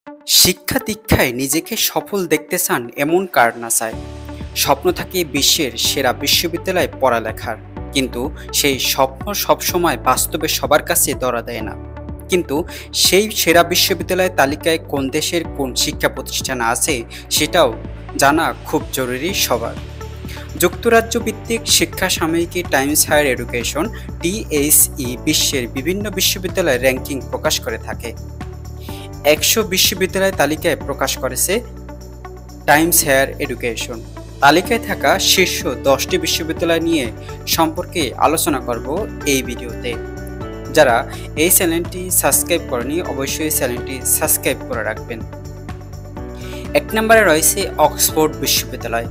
শিক্ষা দীক্ষায় নিজেকে সফল দেখতে চান এমন কার না চায়। স্বপ্ন থাকে বিশ্বের সেরা বিশ্ববিদ্যালয়ে পড়ালেখার, কিন্তু সেই স্বপ্ন সবসময় বাস্তবে সবার কাছে ধরা দেয় না। কিন্তু সেই সেরা বিশ্ববিদ্যালয়ের তালিকায় কোন দেশের কোন শিক্ষা প্রতিষ্ঠান আছে সেটাও জানা খুব জরুরি সবার। যুক্তরাজ্য ভিত্তিক শিক্ষা সাময়িকী টাইমস হায়ার এডুকেশন TSE বিশ্বের বিভিন্ন বিশ্ববিদ্যালয়ের র্যাঙ্কিং প্রকাশ করে থাকে। 100 বিশ্ববিদ্যালয় তালিকায় প্রকাশ করেছে টাইমস হায়ার এডুকেশন। তালিকায় থাকা শীর্ষ 10টি বিশ্ববিদ্যালয় নিয়ে সম্পর্কে আলোচনা করব এই ভিডিওতে। যারা এই চ্যানেলটি সাবস্ক্রাইব করেনি অবশ্যই চ্যানেলটি সাবস্ক্রাইব করে রাখবেন। 1 নম্বরে রয়েছে অক্সফোর্ড বিশ্ববিদ্যালয়।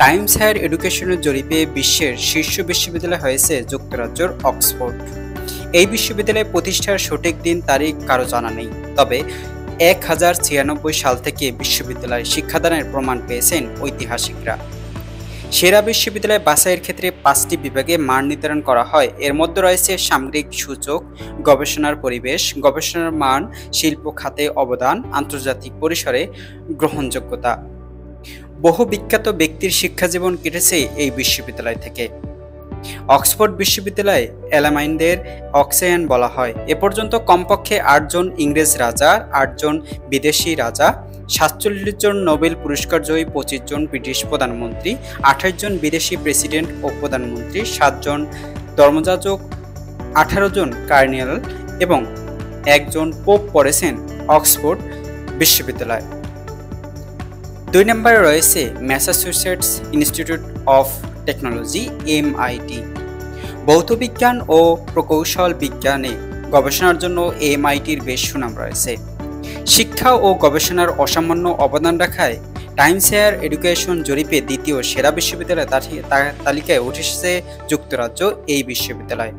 টাইমস হায়ার এডুকেশনের জরিপে বিশ্বের শীর্ষ বিশ্ববিদ্যালয় হয়েছে যুক্তরাজ্যের অক্সফোর্ড। এই বিশ্ববিদ্যালয় প্রতিষ্ঠার সঠিক দিন তারিখ কারো জানা নেই, তবে 1096 সাল থেকে বিশ্ববিদ্যালয় শিক্ষাদানের প্রমাণ পেয়েছেন ঐতিহাসিকরা। সেরা বিশ্ববিদ্যালয় বাছাইয়ের ক্ষেত্রে 5টি বিভাগে মান নির্ধারণ করা হয়। এর মধ্যে রয়েছে সামগ্রিক সূচক, গবেষণার পরিবেশ, গবেষণার মান, শিল্প খাতে অবদান, আন্তর্জাতিক পরিসরে গ্রহণযোগ্যতা। বহু বিখ্যাত ব্যক্তির শিক্ষাজীবন কেটেছে এই বিশ্ববিদ্যালয় থেকে। অক্সফোর্ড বিশ্ববিদ্যালয়ে অ্যালামাইনদের অক্সিয়ান বলা হয়। এ পর্যন্ত কমপক্ষে 8 জন ইংরেজ রাজা, 8 জন বিদেশি রাজা, 47 জন নোবেল পুরস্কার জয়ী, 25 জন ব্রিটিশ প্রধানমন্ত্রী, 28 জন বিদেশি প্রেসিডেন্ট ও প্রধানমন্ত্রী, 7 জন ধর্মযাজক, 18 জন কার্ডিনাল এবং 1 জন পোপ পড়েছেন অক্সফোর্ড বিশ্ববিদ্যালয়। 2 নম্বরে রয়েছে Massachusetts institute of technology MIT। ভৌতবিজ্ঞান ও প্রকৌশল বিজ্ঞানে গবেষণার জন্য MITর বেশ সুনাম রয়েছে। শিক্ষা ও গবেষণার অসামান্য অবদান রাখায় টাইমস হায়ার এডুকেশন জরিপে দ্বিতীয় সেরা বিশ্ববিদ্যালয় তালিকায় উঠে এসেছে যুক্তরাজ্য এই বিশ্ববিদ্যালয়।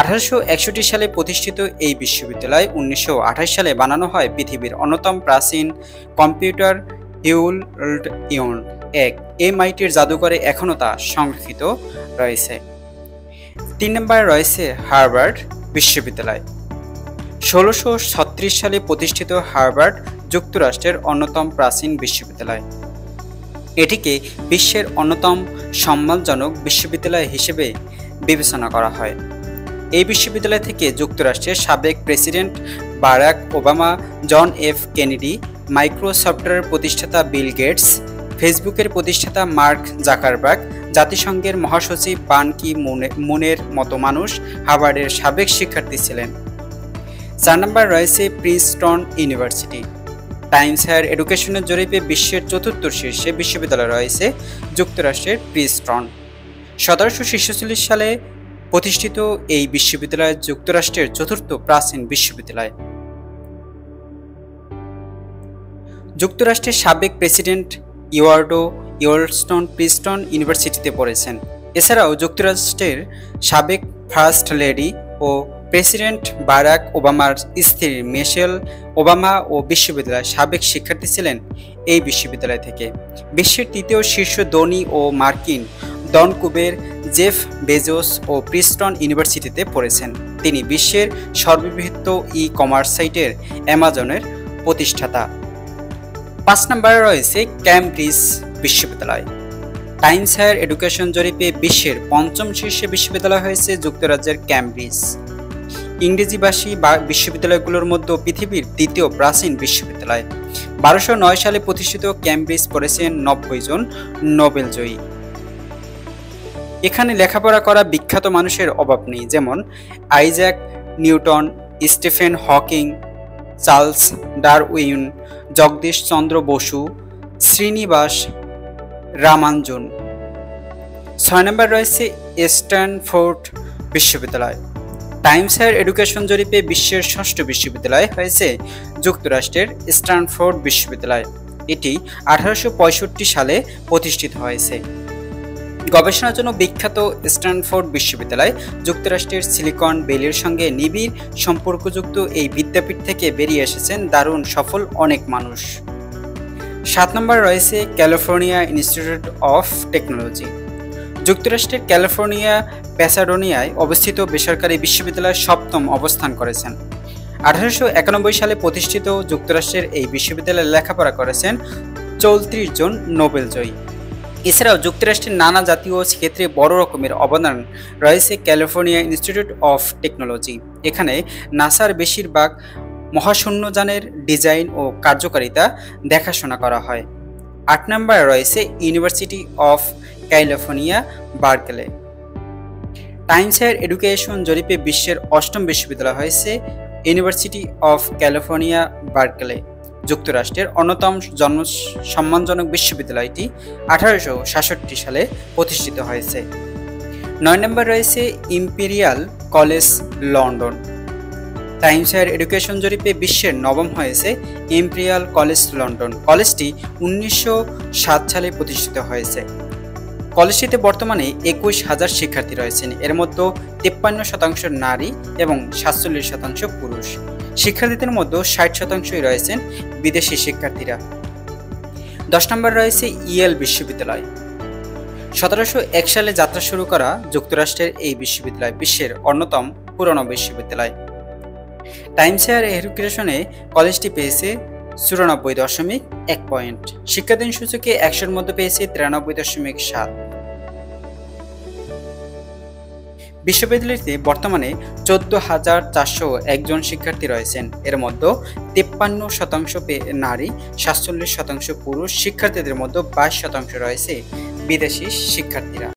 1861 সালে প্রতিষ্ঠিত এই বিশ্ববিদ্যালয় 1928 সালে বানানো হয় পৃথিবীর অন্যতম প্রাচীন কম্পিউটার ইউন এক MITর জাদুঘরে এখনও তা সংরক্ষিত রয়েছে। 3 নম্বরে রয়েছে হার্ভার্ড বিশ্ববিদ্যালয়। 1636 সালে প্রতিষ্ঠিত হার্ভার্ড যুক্তরাষ্ট্রের অন্যতম প্রাচীন বিশ্ববিদ্যালয়। এটিকে বিশ্বের অন্যতম সম্মানজনক বিশ্ববিদ্যালয় হিসেবে বিবেচনা করা হয়। এই বিশ্ববিদ্যালয় থেকে যুক্তরাষ্ট্রের সাবেক প্রেসিডেন্ট বারাক ওবামা, জন F কেনেডি, মাইক্রোসফটের প্রতিষ্ঠাতা বিল গেটস, ফেসবুকের প্রতিষ্ঠাতা মার্ক জাকারবার্গ, জাতিসংঘের মহাসচিব বান কি মুনের মতো মানুষ হার্ভার্ডের সাবেক শিক্ষার্থী ছিলেন। 4 নম্বর রয়েছে প্রিন্সটন ইউনিভার্সিটি। টাইমস হায়ার এডুকেশনের জরিপে বিশ্বের 4র্থ শীর্ষে বিশ্ববিদ্যালয় রয়েছে যুক্তরাষ্ট্রের প্রিন্সটন। 1746 সালে প্রতিষ্ঠিত এই বিশ্ববিদ্যালয় যুক্তরাষ্ট্রের 4র্থ প্রাচীন বিশ্ববিদ্যালয়। যুক্তরাষ্ট্রের সাবেক প্রেসিডেন্ট ইওয়ার্ডো ইয়োলস্টোন প্রিন্সটন ইউনিভার্সিটিতে পড়েছেন। এছাড়াও যুক্তরাষ্ট্রের সাবেক ফার্স্ট লেডি ও প্রেসিডেন্ট বারাক ওবামার স্ত্রী মিশেল ওবামা ও বিশ্ববিদ্যালয়ের সাবেক শিক্ষার্থী ছিলেন এই বিশ্ববিদ্যালয় থেকে। বিশ্বের 3য় শীর্ষ ধনী ও মার্কিন ডন কুবের জেফ বেজোস ও প্রিন্সটন ইউনিভার্সিটিতে পড়েছেন। তিনি বিশ্বের সর্ববৃহৎ ই-কমার্স সাইটের অ্যামাজনের প্রতিষ্ঠাতা। 5 নম্বরে রয়েছে ক্যামব্রিজ বিশ্ববিদ্যালয়। টাইমস হায়ার এডুকেশন জরিপে বিশ্বের 5ম শীর্ষে বিশ্ববিদ্যালয় হয়েছে যুক্তরাজ্যের ক্যামব্রিজ। ইংরেজিভাষী বিশ্ববিদ্যালয়গুলোর মধ্যে পৃথিবীর 2য় প্রাচীন বিশ্ববিদ্যালয়। 1209 সালে প্রতিষ্ঠিত ক্যামব্রিজ পড়েছেন 90 জন নোবেলজয়ী। এখানে লেখাপড়া করা বিখ্যাত মানুষের অভাব নেই, যেমন Isaac Newton, Stephen Hawking, Charles Darwin, Jagadish Chandra Bose, Srinivasa Ramanujan. 6 নম্বর রয়েছে স্ট্যানফোর্ড বিশ্ববিদ্যালয়। টাইমস হায়ার এডুকেশন জরিপে বিশ্বের 6ষ্ঠ বিশ্ববিদ্যালয় হয়েছে যুক্তরাষ্ট্রের স্ট্যানফোর্ড বিশ্ববিদ্যালয়। এটি 1865 সালে প্রতিষ্ঠিত হয়েছে। গবেষণার জন্য বিখ্যাত স্ট্যানফোর্ড বিশ্ববিদ্যালয় যুক্তরাষ্ট্রের সিলিকন ভ্যালির সঙ্গে নিবিড় সম্পর্কযুক্ত এই বিদ্যাপীঠ থেকে বেরিয়ে এসেছেন দারুণ সফল অনেক মানুষ। 7 নম্বরে রয়েছে ক্যালিফোর্নিয়া ইনস্টিটিউট অফ টেকনোলজি। যুক্তরাষ্ট্রের ক্যালিফোর্নিয়া প্যাসাডোনিয়ায় অবস্থিত বেসরকারি বিশ্ববিদ্যালয়ে 7ম অবস্থান করেছেন। 1891 সালে প্রতিষ্ঠিত যুক্তরাষ্ট্রের এই বিশ্ববিদ্যালয়ে লেখাপড়া করেছেন 34 জন নোবেলজয়ী। এছাড়াও যুক্তরাষ্ট্রের নানা জাতীয় ক্ষেত্রে বড় রকমের অবদান রয়েছে ক্যালিফোর্নিয়া ইনস্টিটিউট অফ টেকনোলজি। এখানে নাসার বেশিরভাগ মহাশূন্যযানের ডিজাইন ও কার্যকারিতা দেখাশোনা করা হয়। 8 নম্বরে রয়েছে University of California Berkeley. Times Higher Education জরিপে বিশ্বের 8ম বিশ্ববিদ্যালয় হয়েছে ইউনিভার্সিটি অফ ক্যালিফোর্নিয়া বার্কলে। যুক্তরাষ্ট্রের অন্যতম সম্মানজনক বিশ্ববিদ্যালয়টি 1866 সালে প্রতিষ্ঠিত হয়েছে। 9 নম্বর রয়েছে Imperial College London. Times Higher Education জরিপে বিশ্বের 9ম হয়েছে ইম্পেরিয়াল কলেজ লন্ডন। কলেজটি 1907 সালে প্রতিষ্ঠিত হয়েছে। কলেজটিতে বর্তমানে 21,000 শিক্ষার্থী রয়েছেন। এর মধ্যে 53% নারী এবং 47% পুরুষ। শিক্ষার্থীদের মধ্যে 60%ই রয়েছেন বিদেশি শিক্ষার্থীরা। 10 নম্বর রয়েছে ইয়েল বিশ্ববিদ্যালয়। 1701 সালে যাত্রা শুরু করা যুক্তরাষ্ট্রের এই বিশ্ববিদ্যালয় বিশ্বের অন্যতম পুরনো বিশ্ববিদ্যালয়। টাইমস হায়ার এডুকেশনে কলেজটি পেয়েছে 94.1 পয়েন্ট। শিক্ষাদান সূচকে 100-এর মধ্যে পেয়েছে 93.7। বিশ্ববিদ্যালয়টিতে বর্তমানে 14,401 জন শিক্ষার্থী রয়েছেন। এর মধ্যে 53% নারী, 47% পুরুষ। শিক্ষার্থীদের মধ্যে 22% রয়েছে বিদেশি শিক্ষার্থীরা।